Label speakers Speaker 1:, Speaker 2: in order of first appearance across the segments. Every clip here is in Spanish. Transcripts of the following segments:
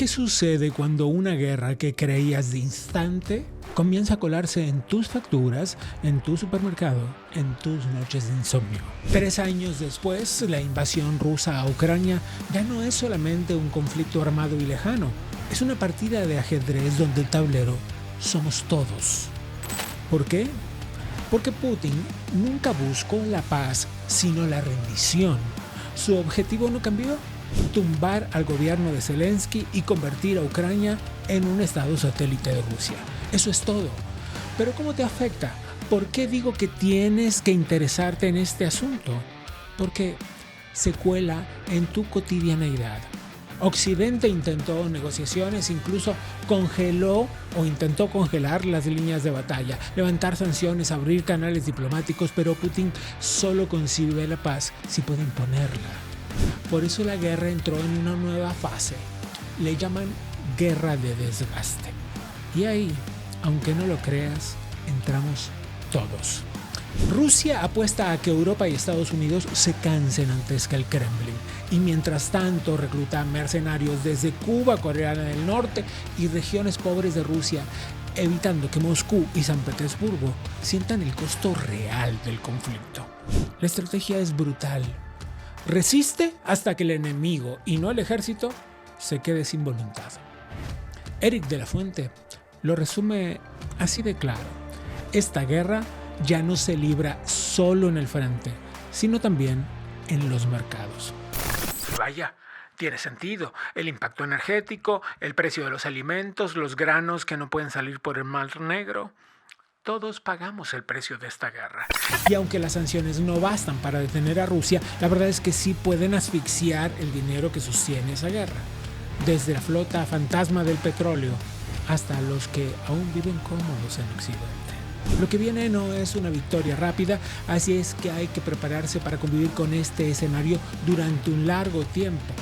Speaker 1: ¿Qué sucede cuando una guerra que creías distante comienza a colarse en tus facturas, en tu supermercado, en tus noches de insomnio? 3 años después, la invasión rusa a Ucrania ya no es solamente un conflicto armado y lejano, es una partida de ajedrez donde el tablero somos todos. ¿Por qué? Porque Putin nunca buscó la paz, sino la rendición. Su objetivo no cambió: tumbar al gobierno de Zelensky y convertir a Ucrania en un estado satélite de Rusia. Eso es todo. Pero ¿cómo te afecta? ¿Por qué digo que tienes que interesarte en este asunto? Porque se cuela en tu cotidianeidad. Occidente intentó negociaciones, incluso congeló o intentó congelar las líneas de batalla, levantar sanciones, abrir canales diplomáticos, pero Putin solo concibe la paz si puede imponerla. Por eso la guerra entró en una nueva fase. Le llaman guerra de desgaste. Y ahí, aunque no lo creas, entramos todos. Rusia apuesta a que Europa y Estados Unidos se cansen antes que el Kremlin. Y mientras tanto recluta mercenarios desde Cuba, Corea del Norte y regiones pobres de Rusia, evitando que Moscú y San Petersburgo sientan el costo real del conflicto. La estrategia es brutal. Resiste hasta que el enemigo, y no el ejército, se quede sin voluntad. Eric de la Fuente lo resume así de claro. Esta guerra ya no se libra solo en el frente, sino también en los mercados. Vaya, tiene sentido. El impacto energético, el precio de los alimentos, los granos que no pueden salir por el Mar Negro. Todos pagamos el precio de esta guerra. Y aunque las sanciones no bastan para detener a Rusia, la verdad es que sí pueden asfixiar el dinero que sostiene esa guerra. Desde la flota fantasma del petróleo hasta los que aún viven cómodos en Occidente. Lo que viene no es una victoria rápida, así es que hay que prepararse para convivir con este escenario durante un largo tiempo.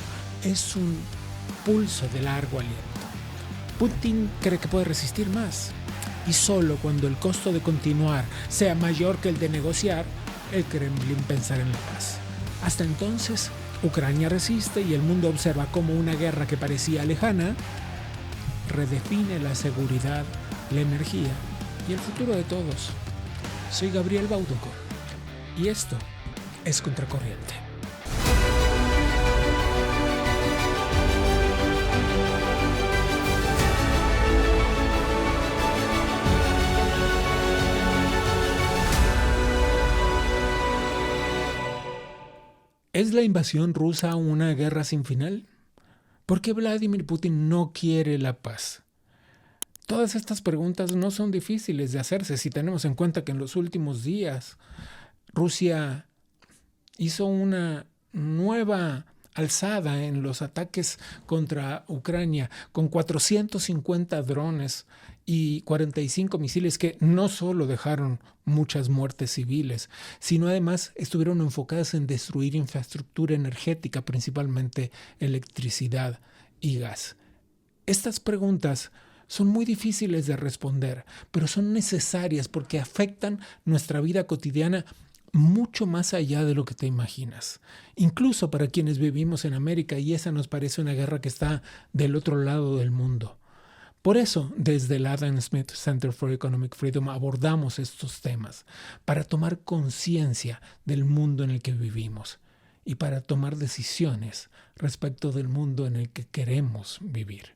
Speaker 1: Es un pulso de largo aliento. Putin cree que puede resistir más. Y solo cuando el costo de continuar sea mayor que el de negociar, el Kremlin pensará en la paz. Hasta entonces, Ucrania resiste y el mundo observa cómo una guerra que parecía lejana redefine la seguridad, la energía y el futuro de todos. Soy Gabriel Bauduco y esto es Contracorriente. ¿Es la invasión rusa una guerra sin final? ¿Por qué Vladimir Putin no quiere la paz? Todas estas preguntas no son difíciles de hacerse si tenemos en cuenta que en los últimos días Rusia hizo una nueva alzada en los ataques contra Ucrania con 450 drones y 45 misiles que no solo dejaron muchas muertes civiles, sino además estuvieron enfocadas en destruir infraestructura energética, principalmente electricidad y gas. Estas preguntas son muy difíciles de responder, pero son necesarias porque afectan nuestra vida cotidiana mucho más allá de lo que te imaginas. Incluso para quienes vivimos en América, y esa nos parece una guerra que está del otro lado del mundo. Por eso, desde el Adam Smith Center for Economic Freedom abordamos estos temas, para tomar conciencia del mundo en el que vivimos y para tomar decisiones respecto del mundo en el que queremos vivir.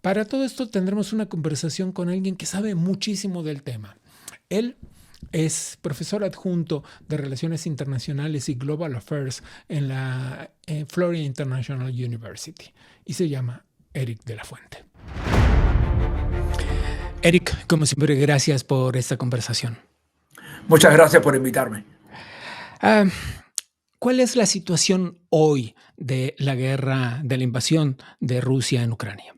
Speaker 1: Para todo esto tendremos una conversación con alguien que sabe muchísimo del tema. Él es profesor adjunto de Relaciones Internacionales y Global Affairs en la Florida International University y se llama Eric de la Fuente. Eric, como siempre, gracias por esta conversación.
Speaker 2: Muchas gracias por invitarme.
Speaker 1: ¿Cuál es la situación hoy de la guerra, de la invasión de Rusia en Ucrania?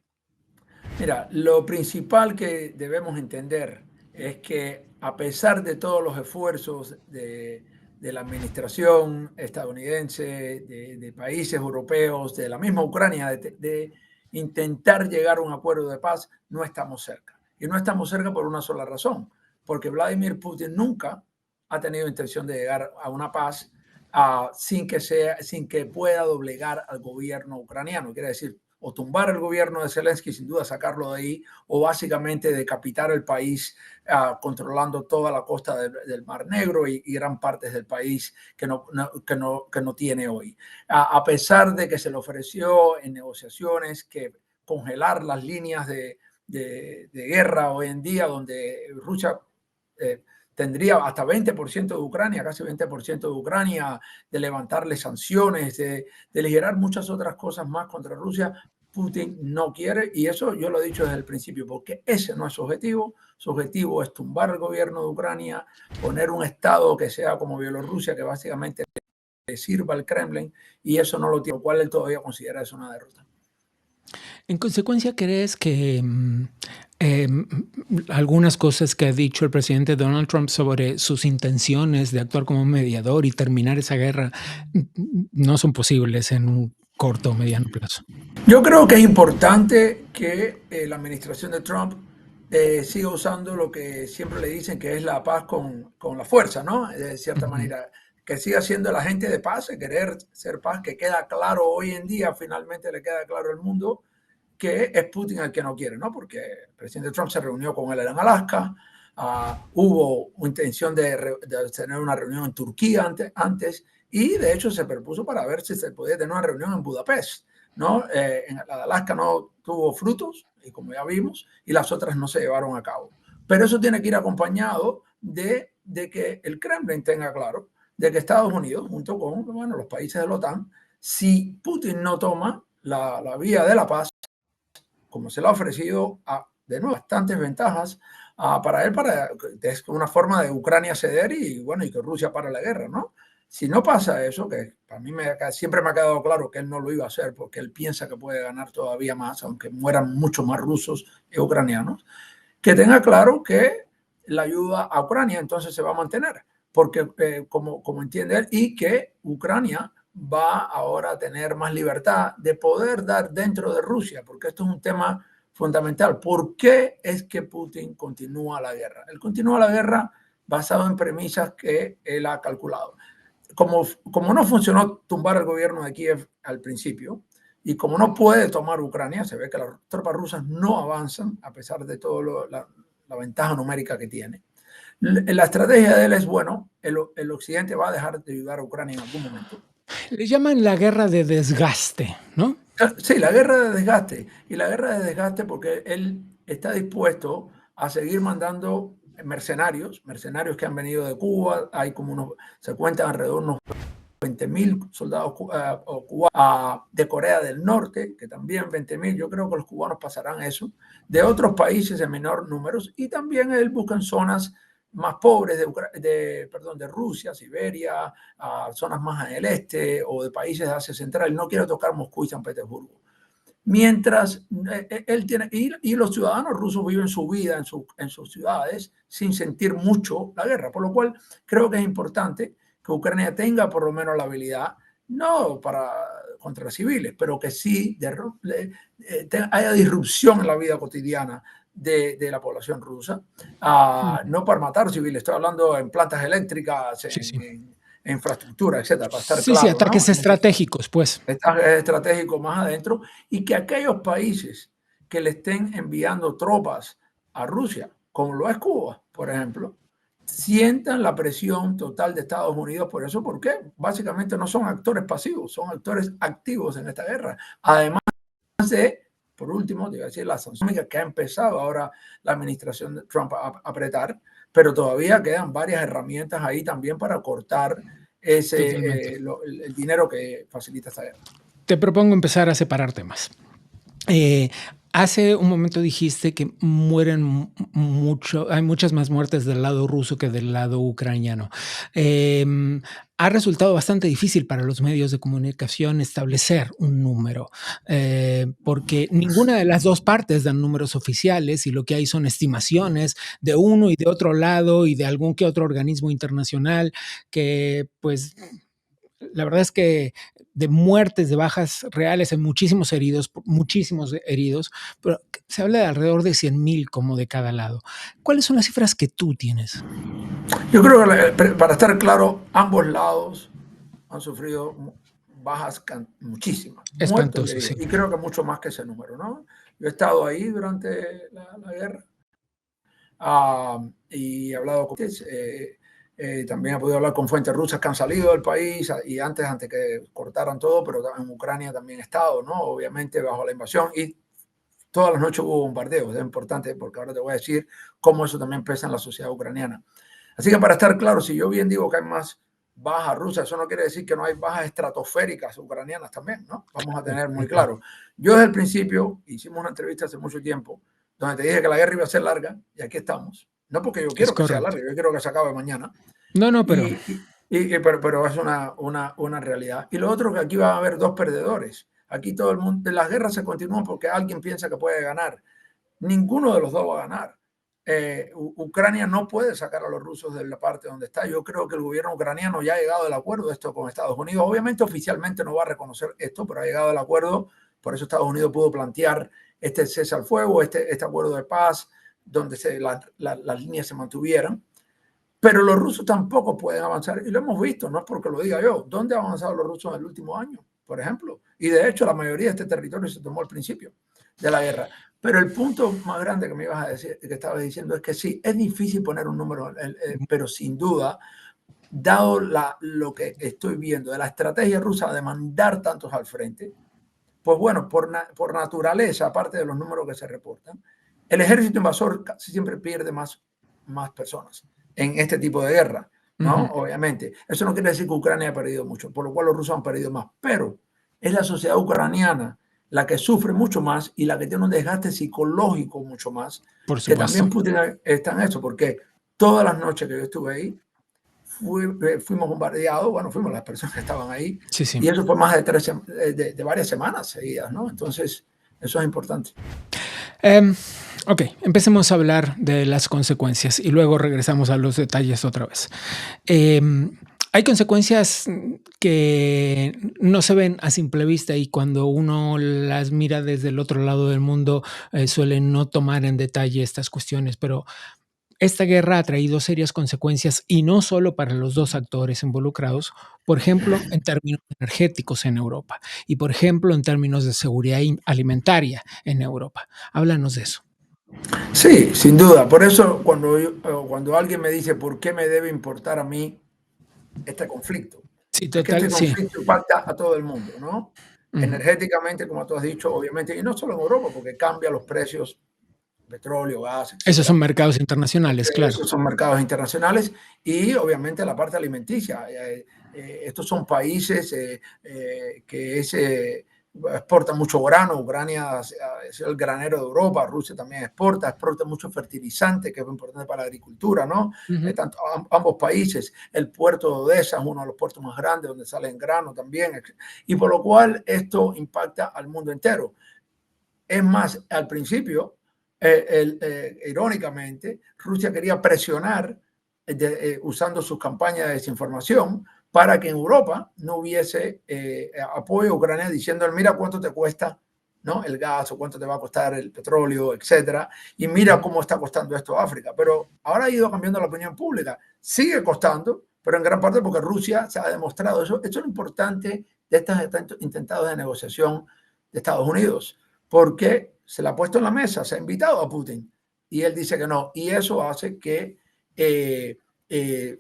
Speaker 2: Mira, lo principal que debemos entender es que a pesar de todos los esfuerzos de la administración estadounidense, de países europeos, de la misma Ucrania, de intentar llegar a un acuerdo de paz, no estamos cerca. Y no estamos cerca por una sola razón, porque Vladimir Putin nunca ha tenido intención de llegar a una paz sin que pueda doblegar al gobierno ucraniano. Quiere decir, o tumbar el gobierno de Zelensky, sin duda sacarlo de ahí, o básicamente decapitar el país controlando toda la costa del Mar Negro y gran parte del país que no tiene hoy. A pesar de que se le ofreció en negociaciones que congelar las líneas de guerra hoy en día, donde Rusia tendría hasta 20% de Ucrania, casi 20% de Ucrania, de levantarle sanciones, de liderar muchas otras cosas más contra Rusia. Putin no quiere, y eso yo lo he dicho desde el principio, porque ese no es su objetivo. Su objetivo es tumbar el gobierno de Ucrania, poner un estado que sea como Bielorrusia, que básicamente le sirva al Kremlin, y eso no lo tiene, lo cual él todavía considera eso una derrota.
Speaker 1: En consecuencia, ¿crees que algunas cosas que ha dicho el presidente Donald Trump sobre sus intenciones de actuar como mediador y terminar esa guerra no son posibles en un corto o mediano plazo?
Speaker 2: Yo creo que es importante que la administración de Trump siga usando lo que siempre le dicen que es la paz con la fuerza, ¿no? De cierta manera, que siga siendo el agente de paz, querer ser paz, que queda claro hoy en día, finalmente le queda claro al mundo que es Putin el que no quiere, ¿no? Porque el presidente Trump se reunió con él en Alaska, hubo intención de tener una reunión en Turquía antes, y de hecho se propuso para ver si se podía tener una reunión en Budapest, ¿no? En Alaska no tuvo frutos, y como ya vimos, y las otras no se llevaron a cabo. Pero eso tiene que ir acompañado de que el Kremlin tenga claro de que Estados Unidos, junto con los países de la OTAN, si Putin no toma la vía de la paz, como se le ha ofrecido, de nuevo, bastantes ventajas para él, es una forma de Ucrania ceder y que Rusia para la guerra, ¿no? Si no pasa eso, que para mí siempre me ha quedado claro que él no lo iba a hacer porque él piensa que puede ganar todavía más, aunque mueran mucho más rusos y ucranianos, que tenga claro que la ayuda a Ucrania entonces se va a mantener, porque como entiende él, y que Ucrania va ahora a tener más libertad de poder dar dentro de Rusia, porque esto es un tema fundamental. ¿Por qué es que Putin continúa la guerra? Él continúa la guerra basado en premisas que él ha calculado. Como no funcionó tumbar el gobierno de Kiev al principio, y como no puede tomar Ucrania, se ve que las tropas rusas no avanzan a pesar de toda la ventaja numérica que tiene. La estrategia de él es, bueno, el occidente va a dejar de ayudar a Ucrania en algún momento.
Speaker 1: Le llaman la guerra de desgaste, ¿no?
Speaker 2: Sí, la guerra de desgaste. Y la guerra de desgaste porque él está dispuesto a seguir mandando mercenarios que han venido de Cuba. Hay se cuentan alrededor de unos 20.000 soldados cubanos de Corea del Norte, que también 20.000, yo creo que los cubanos pasarán eso, de otros países en menor número, y también él busca en zonas más pobres de Rusia, Siberia, zonas más en el este o de países de Asia Central. No quiere tocar Moscú y San Petersburgo. Mientras él tiene, y los ciudadanos rusos viven su vida en sus ciudades sin sentir mucho la guerra, por lo cual creo que es importante que Ucrania tenga por lo menos la habilidad, no contra civiles, pero que sí haya disrupción en la vida cotidiana de la población rusa, no para matar civiles, estoy hablando en plantas eléctricas, en infraestructura, etcétera, para estar claro.
Speaker 1: Sí, ataques estratégicos, pues.
Speaker 2: Estratégicos más adentro, y que aquellos países que le estén enviando tropas a Rusia, como lo es Cuba, por ejemplo, sientan la presión total de Estados Unidos por eso, porque básicamente no son actores pasivos, son actores activos en esta guerra. Además de, por último, te iba a decir, la sanción que ha empezado ahora la administración de Trump a apretar, pero todavía quedan varias herramientas ahí también para cortar el dinero que facilita esta guerra.
Speaker 1: Te propongo empezar a separar temas. Hace un momento dijiste que hay muchas más muertes del lado ruso que del lado ucraniano. Ha resultado bastante difícil para los medios de comunicación establecer un número, porque ninguna de las dos partes dan números oficiales y lo que hay son estimaciones de uno y de otro lado y de algún que otro organismo internacional que, pues, la verdad es que de muertes, de bajas reales, hay muchísimos heridos, pero se habla de alrededor de 100,000 como de cada lado. ¿Cuáles son las cifras que tú tienes?
Speaker 2: Yo creo que, para estar claro, ambos lados han sufrido bajas muchísimas, muertos y
Speaker 1: Espantoso,
Speaker 2: heridos.
Speaker 1: sí.
Speaker 2: Y creo que mucho más que ese número, ¿no? Yo he estado ahí durante la guerra y he hablado con también he podido hablar con fuentes rusas que han salido del país y antes que cortaran todo, pero en Ucrania también he estado, ¿no? Obviamente bajo la invasión y todas las noches hubo bombardeos. Es importante porque ahora te voy a decir cómo eso también pesa en la sociedad ucraniana. Así que para estar claro, si yo bien digo que hay más bajas rusas, eso no quiere decir que no hay bajas estratosféricas ucranianas también, ¿no? Vamos a tener muy claro. Yo desde el principio, hicimos una entrevista hace mucho tiempo, donde te dije que la guerra iba a ser larga, y aquí estamos. No porque yo quiero que sea larga, yo quiero que se acabe mañana.
Speaker 1: No, pero...
Speaker 2: Pero es una realidad. Y lo otro que aquí va a haber dos perdedores. Aquí todo el mundo, las guerras se continúan porque alguien piensa que puede ganar. Ninguno de los dos va a ganar. Ucrania no puede sacar a los rusos de la parte donde está. Yo creo que el gobierno ucraniano ya ha llegado al acuerdo de esto con Estados Unidos. Obviamente oficialmente no va a reconocer esto, pero ha llegado al acuerdo. Por eso Estados Unidos pudo plantear este cese al fuego, este acuerdo de paz, donde las líneas se mantuvieran. Pero los rusos tampoco pueden avanzar, y lo hemos visto, no es porque lo diga yo. ¿Dónde han avanzado los rusos en el último año, por ejemplo? Y de hecho, la mayoría de este territorio se tomó al principio de la guerra. Pero el punto más grande que me ibas a decir, que estabas diciendo, es que sí, es difícil poner un número, pero sin duda, dado lo que estoy viendo de la estrategia rusa de mandar tantos al frente, pues bueno, por naturaleza, aparte de los números que se reportan, el ejército invasor casi siempre pierde más personas en este tipo de guerra, ¿no? Obviamente. Eso no quiere decir que Ucrania haya perdido mucho, por lo cual los rusos han perdido más, pero es la sociedad ucraniana la que sufre mucho más y la que tiene un desgaste psicológico mucho más,
Speaker 1: Por
Speaker 2: que
Speaker 1: supuesto.
Speaker 2: también Putin está en eso, porque todas las noches que yo estuve ahí, fuimos bombardeados, bueno, fuimos las personas que estaban ahí,
Speaker 1: Sí, sí.
Speaker 2: y eso fue más de varias semanas seguidas, ¿no? Entonces, eso es importante.
Speaker 1: Ok, empecemos a hablar de las consecuencias y luego regresamos a los detalles otra vez. Hay consecuencias que no se ven a simple vista y cuando uno las mira desde el otro lado del mundo suelen no tomar en detalle estas cuestiones, pero esta guerra ha traído serias consecuencias y no solo para los dos actores involucrados, por ejemplo, en términos energéticos en Europa y, por ejemplo, en términos de seguridad alimentaria en Europa. Háblanos de eso.
Speaker 2: Sí, sin duda. Por eso cuando alguien me dice por qué me debe importar a mí este conflicto,
Speaker 1: Sí,
Speaker 2: es que
Speaker 1: total,
Speaker 2: este
Speaker 1: sí.
Speaker 2: conflicto impacta a todo el mundo, ¿no?
Speaker 1: Ujú.
Speaker 2: Energéticamente, como tú has dicho, obviamente, y no solo en Europa, porque cambia los precios, petróleo, gas,
Speaker 1: Esos son
Speaker 2: etcétera.
Speaker 1: mercados internacionales, claro.
Speaker 2: Esos son mercados internacionales y obviamente la parte alimenticia. Estos son países que exportan mucho grano. Ucrania es el granero de Europa, Rusia también exporta mucho fertilizante, que es muy importante para la agricultura, ¿no?
Speaker 1: Ujú.
Speaker 2: Ambos países. El puerto de Odessa es uno de los puertos más grandes donde salen grano también. Y por lo cual esto impacta al mundo entero. Es más, al principio, irónicamente, Rusia quería presionar usando sus campañas de desinformación para que en Europa no hubiese apoyo a Ucrania diciendo, mira cuánto te cuesta, ¿no? El gas o cuánto te va a costar el petróleo, etcétera, y mira cómo está costando esto a África. Pero ahora ha ido cambiando la opinión pública. Sigue costando, pero en gran parte porque Rusia se ha demostrado. Eso es lo importante de estos intentados de negociación de Estados Unidos, porque se le ha puesto en la mesa, se ha invitado a Putin y él dice que no. Y eso hace que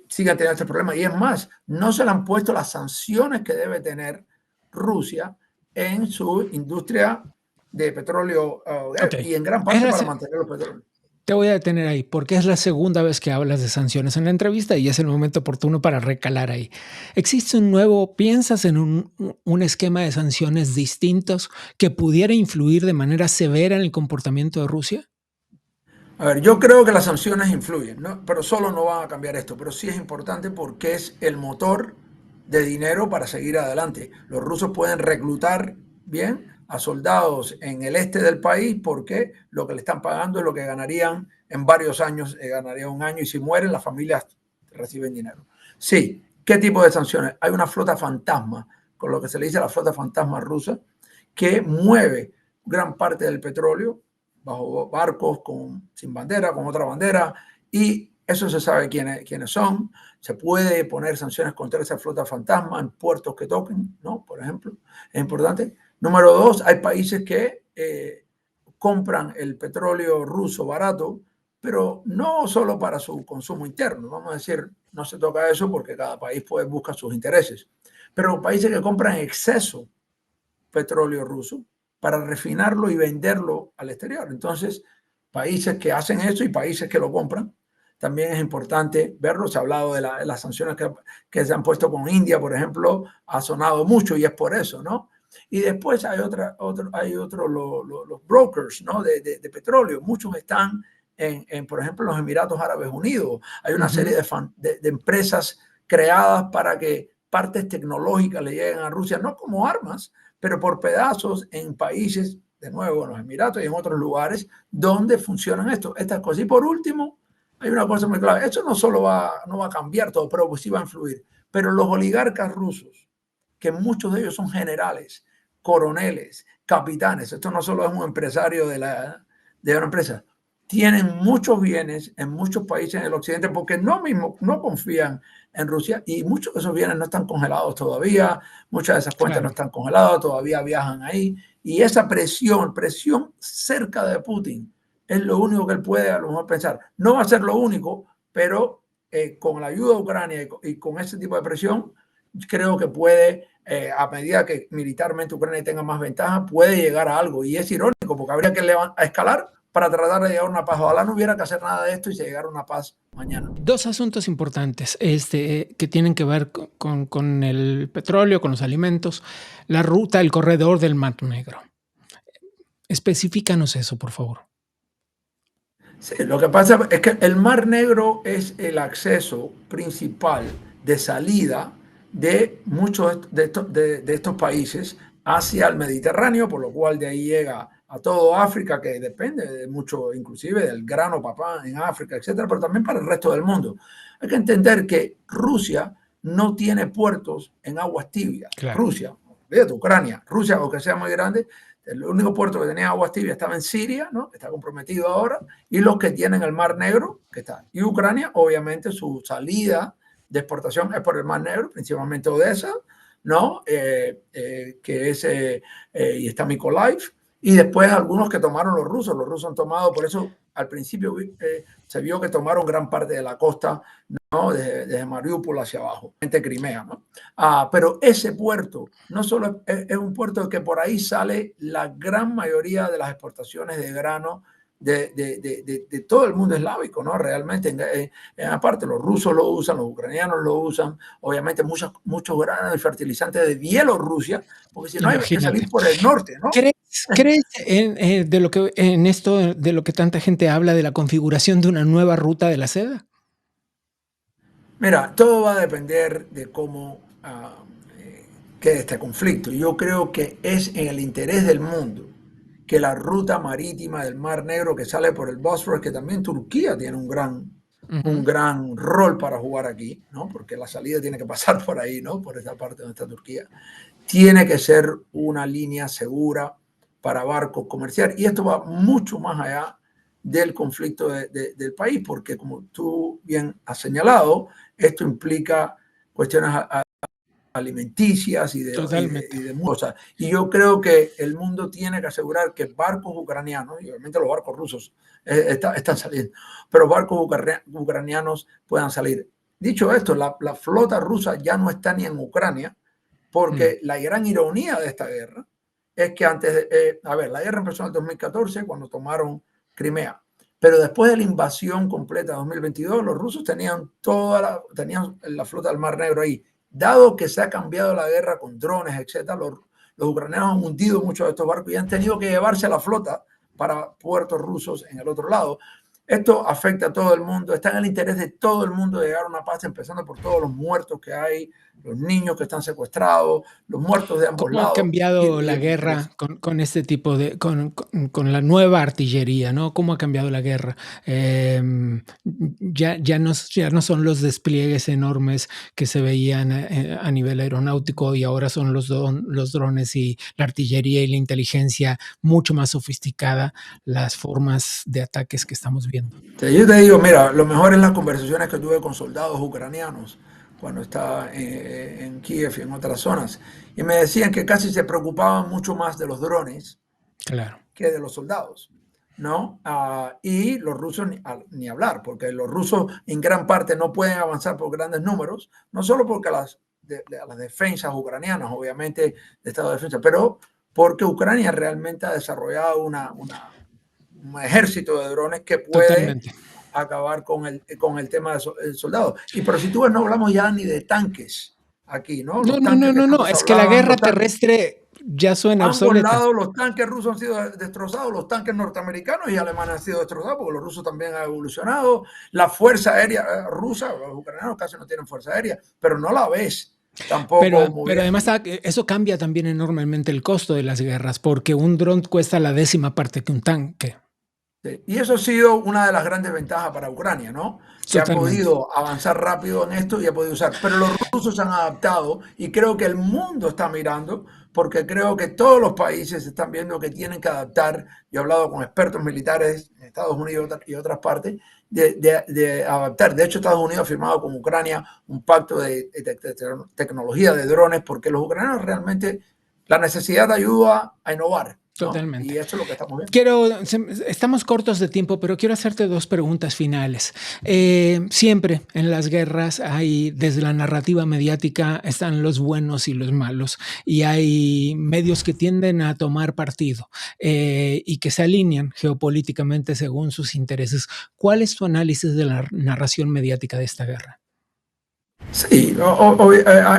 Speaker 2: sigan teniendo este problema. Y es más, no se le han puesto las sanciones que debe tener Rusia en su industria de petróleo
Speaker 1: Okay.
Speaker 2: y en gran parte para mantener los petróleos.
Speaker 1: Te voy a detener ahí porque es la segunda vez que hablas de sanciones en la entrevista y es el momento oportuno para recalar ahí. ¿Existe un nuevo, piensas en un esquema de sanciones distintos que pudiera influir de manera severa en el comportamiento de Rusia?
Speaker 2: A ver, yo creo que las sanciones influyen, ¿no? Pero solo no van a cambiar esto, pero sí es importante porque es el motor de dinero para seguir adelante. Los rusos pueden reclutar bien a soldados en el este del país porque lo que le están pagando es lo que ganarían en varios años, ganaría un año y si mueren las familias reciben dinero. Sí, ¿qué tipo de sanciones? Hay una flota fantasma, con lo que se le dice la flota fantasma rusa, que mueve gran parte del petróleo bajo barcos sin bandera, con otra bandera, y Eso se sabe quiénes son. Se puede poner sanciones contra esa flota fantasma en puertos que toquen, ¿no? Por ejemplo, es importante. Número dos, hay países que compran el petróleo ruso barato, pero no solo para su consumo interno. Vamos a decir, no se toca eso porque cada país puede buscar sus intereses. Pero países que compran exceso petróleo ruso para refinarlo y venderlo al exterior. Entonces, países que hacen eso y países que lo compran, también es importante verlo. Se ha hablado de las sanciones que se han puesto con India, por ejemplo, ha sonado mucho y es por eso, ¿no? Y después hay los brokers, ¿no? de petróleo. Muchos están por ejemplo, en los Emiratos Árabes Unidos. Hay una serie de empresas creadas para que partes tecnológicas le lleguen a Rusia, no como armas, pero por pedazos en países, de nuevo, en los Emiratos y en otros lugares, donde funcionan estas cosas. Y por último, hay una cosa muy clara. Esto no solo no va a cambiar todo, pero sí va a influir. Pero los oligarcas rusos, que muchos de ellos son generales, coroneles, capitanes, esto no solo es un empresario de una empresa, tienen muchos bienes en muchos países en el occidente porque no confían en Rusia y muchos de esos bienes no están congelados todavía, muchas de esas cuentas no están congeladas, todavía viajan ahí y esa presión cerca de Putin es lo único que él puede a lo mejor pensar. No va a ser lo único, pero con la ayuda de Ucrania y con ese tipo de presión, creo que puede, a medida que militarmente Ucrania tenga más ventaja, puede llegar a algo. Y es irónico porque habría que escalar para tratar de llegar a una paz. Ojalá no hubiera que hacer nada de esto y se llegara a una paz mañana.
Speaker 1: Dos asuntos importantes que tienen que ver con el petróleo, con los alimentos, la ruta, el corredor del Mar Negro. Especifícanos eso, por favor.
Speaker 2: Sí, lo que pasa es que el Mar Negro es el acceso principal de salida de muchos de estos países hacia el Mediterráneo, por lo cual de ahí llega a todo África, que depende de mucho, inclusive del grano papá en África, etcétera, pero también para el resto del mundo. Hay que entender que Rusia no tiene puertos en aguas tibias. Claro. Rusia, fíjate, Ucrania, Rusia, aunque sea muy grande, el único puerto que tenía aguas tibias estaba en Siria, ¿no? Está comprometido ahora, y los que tienen el Mar Negro, que está. Y Ucrania, obviamente, su salida de exportación es por el Mar Negro, principalmente Odessa, ¿no? Que es, y está Mykolaiv, y después algunos que tomaron los rusos han tomado, por eso al principio se vio que tomaron gran parte de la costa, ¿no? Desde Mariupol hacia abajo, entre Crimea, ¿no? Pero ese puerto no solo es un puerto que por ahí sale la gran mayoría de las exportaciones de grano de todo el mundo eslávico, ¿no? Realmente, aparte, los rusos lo usan, los ucranianos lo usan, obviamente muchos granos y fertilizantes de Bielorrusia, porque si no hay que salir por el norte, ¿no?
Speaker 1: ¿Crees en esto de lo que tanta gente habla de la configuración de una nueva ruta de la seda?
Speaker 2: Mira, todo va a depender de cómo quede este conflicto. Yo creo que es en el interés del mundo que la ruta marítima del Mar Negro que sale por el Bósforo, que también Turquía tiene un gran rol para jugar aquí, ¿no? Porque la salida tiene que pasar por ahí, ¿no? Por esta parte donde está Turquía. Tiene que ser una línea segura para barcos comerciales. Y esto va mucho más allá del conflicto del país, porque como tú bien has señalado, esto implica cuestiones alimenticias y de cosas. Y yo creo que el mundo tiene que asegurar que barcos ucranianos, y obviamente los barcos rusos están saliendo, pero barcos ucranianos puedan salir. Dicho esto, la flota rusa ya no está ni en Ucrania, porque la gran ironía de esta guerra es que la guerra empezó en el 2014 cuando tomaron Crimea, pero después de la invasión completa de 2022, los rusos tenían la flota del Mar Negro ahí. Dado que se ha cambiado la guerra con drones, etcétera, los ucranianos han hundido muchos de estos barcos y han tenido que llevarse la flota para puertos rusos en el otro lado. Esto afecta a todo el mundo, está en el interés de todo el mundo de llegar a una paz, empezando por todos los muertos que hay, los niños que están secuestrados, los muertos de ambos lados.
Speaker 1: ¿Cómo ha cambiado la guerra con este tipo con la nueva artillería, ¿no? ¿Cómo ha cambiado la guerra? Ya no son los despliegues enormes que se veían a nivel aeronáutico y ahora son los drones y la artillería y la inteligencia mucho más sofisticada, las formas de ataques que estamos viendo. entiendo.
Speaker 2: Yo te digo, mira, lo mejor es las conversaciones que tuve con soldados ucranianos cuando estaba en Kiev y en otras zonas. Y me decían que casi se preocupaban mucho más de los drones
Speaker 1: Claro,
Speaker 2: que de los soldados, ¿no? Y los rusos ni hablar, porque los rusos en gran parte no pueden avanzar por grandes números, no solo porque las defensas ucranianas, obviamente, de Estado de Defensa, pero porque Ucrania realmente ha desarrollado un ejército de drones que puede
Speaker 1: totalmente.
Speaker 2: acabar con el tema del soldado. Y pero si tú ves, no hablamos ya ni de tanques aquí, ¿no?
Speaker 1: No,
Speaker 2: Los
Speaker 1: no,
Speaker 2: tanques
Speaker 1: no,
Speaker 2: que
Speaker 1: no, no.
Speaker 2: tanto se
Speaker 1: Es que la
Speaker 2: hablaban,
Speaker 1: guerra
Speaker 2: los tanques.
Speaker 1: terrestre ya suena
Speaker 2: Ambos
Speaker 1: obsoleta.
Speaker 2: lados, los tanques rusos han sido destrozados, los tanques norteamericanos y alemanes han sido destrozados porque los rusos también han evolucionado. La fuerza aérea rusa, los ucranianos casi no tienen fuerza aérea, pero no la ves tampoco
Speaker 1: Pero además
Speaker 2: moviendo.
Speaker 1: eso cambia también enormemente el costo de las guerras, porque un dron cuesta la 10ª parte que un tanque.
Speaker 2: Sí. Y eso ha sido una de las grandes ventajas para Ucrania, ¿no? Que ha
Speaker 1: Totalmente.
Speaker 2: podido avanzar rápido en esto y ha podido usar. Pero los rusos se han adaptado y creo que el mundo está mirando porque creo que todos los países están viendo que tienen que adaptar. Yo he hablado con expertos militares en Estados Unidos y otras partes de adaptar. De hecho, Estados Unidos ha firmado con Ucrania un pacto de tecnología de drones porque los ucranianos realmente la necesidad ayuda a innovar, ¿no? Y
Speaker 1: Totalmente.
Speaker 2: eso es lo que estamos viendo.
Speaker 1: Estamos cortos de tiempo, pero quiero hacerte 2 preguntas finales. Siempre en las guerras hay, desde la narrativa mediática, están los buenos y los malos, y hay medios que tienden a tomar partido, y que se alinean geopolíticamente según sus intereses. ¿Cuál es tu análisis de la narración mediática de esta guerra?
Speaker 2: Sí,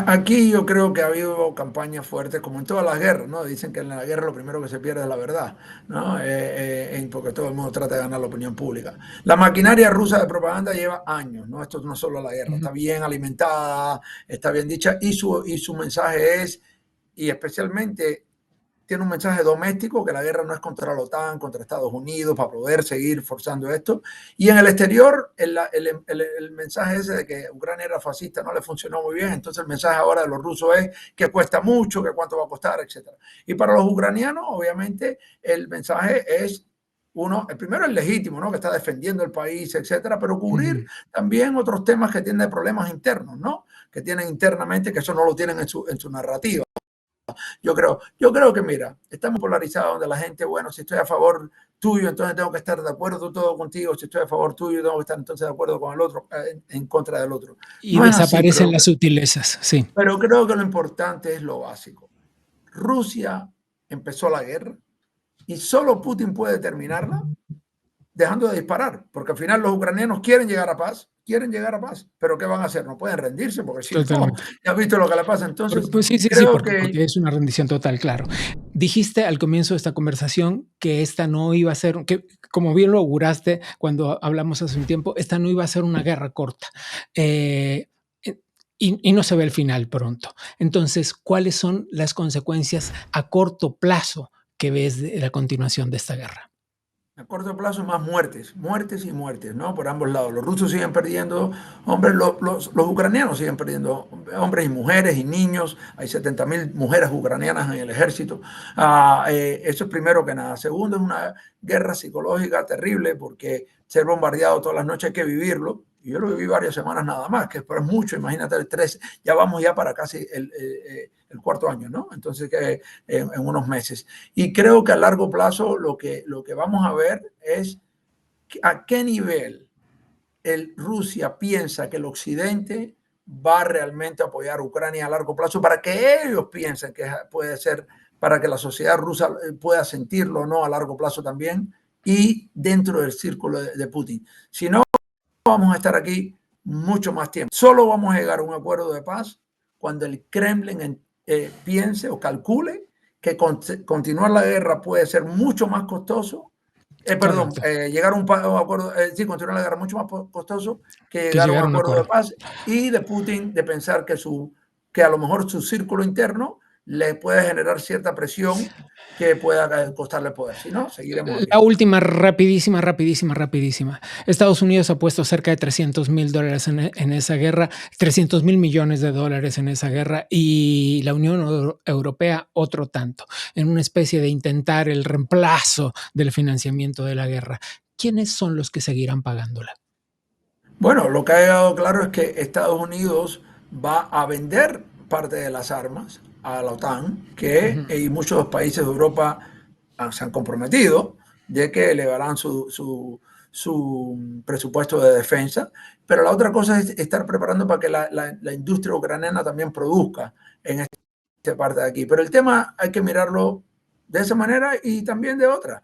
Speaker 2: aquí yo creo que ha habido campañas fuertes, como en todas las guerras, ¿no? Dicen que en la guerra lo primero que se pierde es la verdad, ¿no? Porque todo el mundo trata de ganar la opinión pública. La maquinaria rusa de propaganda lleva años, ¿no? Esto no es solo la guerra,
Speaker 1: Ujú.
Speaker 2: está bien alimentada, está bien dicha, y su mensaje es, y especialmente tiene un mensaje doméstico, que la guerra no es contra la OTAN, contra Estados Unidos, para poder seguir forzando esto. Y en el exterior, el mensaje ese de que Ucrania era fascista no le funcionó muy bien. Entonces el mensaje ahora de los rusos es que cuesta mucho, que cuánto va a costar, etc. Y para los ucranianos, obviamente, el mensaje es uno, el primero es legítimo, ¿no? Que está defendiendo el país, etcétera, pero cubrir
Speaker 1: Ujú.
Speaker 2: también otros temas que tienen problemas internos, ¿no? Que tienen internamente, que eso no lo tienen en su narrativa. Yo creo que, mira, estamos polarizados donde la gente, bueno, si estoy a favor tuyo, entonces tengo que estar de acuerdo todo contigo, si estoy a favor tuyo, tengo que estar entonces de acuerdo con el otro, en contra del otro.
Speaker 1: Y
Speaker 2: No es así,
Speaker 1: desaparecen las sutilezas, sí.
Speaker 2: pero creo que lo importante es lo básico. Rusia empezó la guerra y solo Putin puede terminarla dejando de disparar, porque al final los ucranianos quieren llegar a paz, pero ¿qué van a hacer? No pueden rendirse, porque si no,
Speaker 1: Totalmente.
Speaker 2: ya has visto lo que le pasa. Entonces,
Speaker 1: Pues sí, sí, sí,
Speaker 2: creo
Speaker 1: porque
Speaker 2: que
Speaker 1: es una rendición total, claro. Dijiste al comienzo de esta conversación que esta no iba a ser, que como bien lo auguraste cuando hablamos hace un tiempo, esta no iba a ser una guerra corta. Eh, y no se ve el final pronto. Entonces, ¿cuáles son las consecuencias a corto plazo que ves de la continuación de esta guerra?
Speaker 2: a corto plazo más muertes, muertes y muertes, ¿no? Por ambos lados. Los rusos siguen perdiendo hombres, los ucranianos siguen perdiendo hombres y mujeres y niños. Hay 70.000 mujeres ucranianas en el ejército. Eso es primero que nada. Segundo, es una guerra psicológica terrible porque ser bombardeado todas las noches hay que vivirlo. Y yo lo viví varias semanas nada más, que es mucho. Imagínate el 13, ya vamos ya para casi el cuarto año, ¿no? Entonces, en unos meses. Y creo que a largo plazo lo que vamos a ver es a qué nivel Rusia piensa que el Occidente va realmente a apoyar a Ucrania a largo plazo para que ellos piensen que puede ser, para que la sociedad rusa pueda sentirlo o no a largo plazo también y dentro del círculo de Putin. Si no, vamos a estar aquí mucho más tiempo. Solo vamos a llegar a un acuerdo de paz cuando el Kremlin piense o calcule que continuar la guerra puede ser mucho más costoso. Perdón,
Speaker 1: Correcto.
Speaker 2: llegar a un acuerdo, sí, continuar la guerra mucho más costoso que
Speaker 1: Que
Speaker 2: llegar a un
Speaker 1: llegar a un
Speaker 2: acuerdo de
Speaker 1: acuerdo.
Speaker 2: paz, y de Putin de pensar que a lo mejor su círculo interno le puede generar cierta presión que pueda costarle poder. Si no, seguiremos aquí.
Speaker 1: La última, rapidísima, rapidísima, rapidísima. Estados Unidos ha puesto cerca de $300,000 en esa guerra, $300,000 millones en esa guerra, y la Unión Europea otro tanto, en una especie de intentar el reemplazo del financiamiento de la guerra. ¿quiénes son los que seguirán pagándola?
Speaker 2: Bueno, lo que ha quedado claro es que Estados Unidos va a vender parte de las armas a la OTAN, y muchos países de Europa se han comprometido de que elevarán su presupuesto de defensa, pero la otra cosa es estar preparando para que la industria ucraniana también produzca en esta parte de aquí. Pero el tema hay que mirarlo de esa manera y también de otra.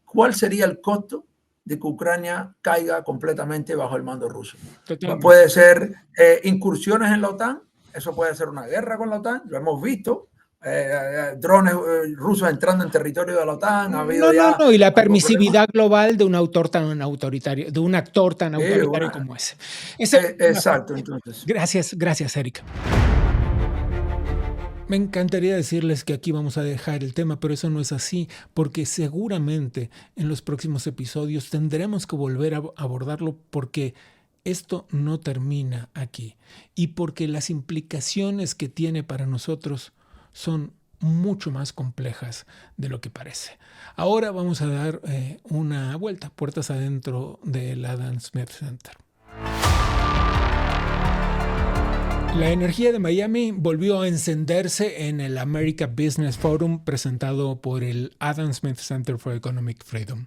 Speaker 2: ¿Cuál sería el costo de que Ucrania caiga completamente bajo el mando ruso?
Speaker 1: Totalmente.
Speaker 2: Puede ser incursiones en la OTAN, eso puede ser una guerra con la OTAN, lo hemos visto, drones rusos entrando en territorio de la OTAN, ha habido ya...
Speaker 1: No, y la permisividad global de un autor tan autoritario, de un actor tan autoritario como ese.
Speaker 2: Exacto, entonces.
Speaker 1: Gracias, Eric. Me encantaría decirles que aquí vamos a dejar el tema, pero eso no es así, porque seguramente en los próximos episodios tendremos que volver a abordarlo, porque esto no termina aquí y porque las implicaciones que tiene para nosotros son mucho más complejas de lo que parece. Ahora vamos a dar una vuelta, puertas adentro del Adam Smith Center. La energía de Miami volvió a encenderse en el America Business Forum presentado por el Adam Smith Center for Economic Freedom.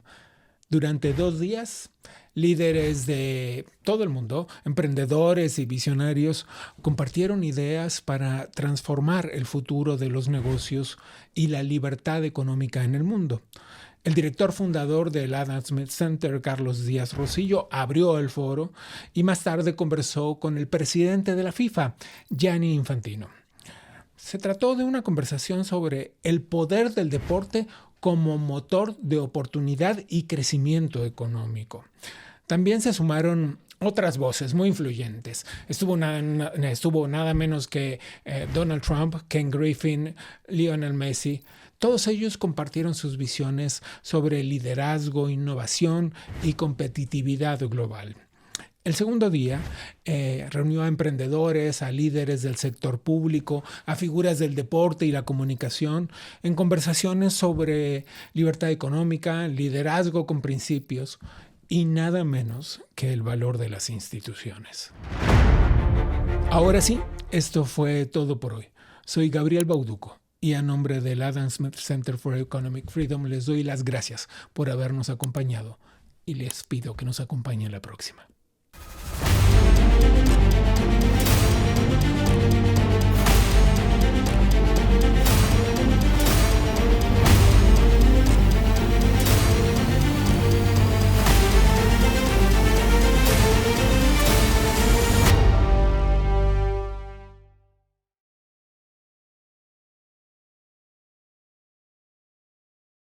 Speaker 1: Durante 2 días, líderes de todo el mundo, emprendedores y visionarios, compartieron ideas para transformar el futuro de los negocios y la libertad económica en el mundo. El director fundador del Adam Smith Center, Carlos Díaz Rosillo, abrió el foro y más tarde conversó con el presidente de la FIFA, Gianni Infantino. Se trató de una conversación sobre el poder del deporte como motor de oportunidad y crecimiento económico. También se sumaron otras voces muy influyentes. Estuvo nada menos que Donald Trump, Ken Griffin, Lionel Messi. Todos ellos compartieron sus visiones sobre liderazgo, innovación y competitividad global. El segundo día reunió a emprendedores, a líderes del sector público, a figuras del deporte y la comunicación en conversaciones sobre libertad económica, liderazgo con principios y nada menos que el valor de las instituciones. Ahora sí, esto fue todo por hoy. Soy Gabriel Bauduco y a nombre del Adam Smith Center for Economic Freedom les doy las gracias por habernos acompañado y les pido que nos acompañen la próxima.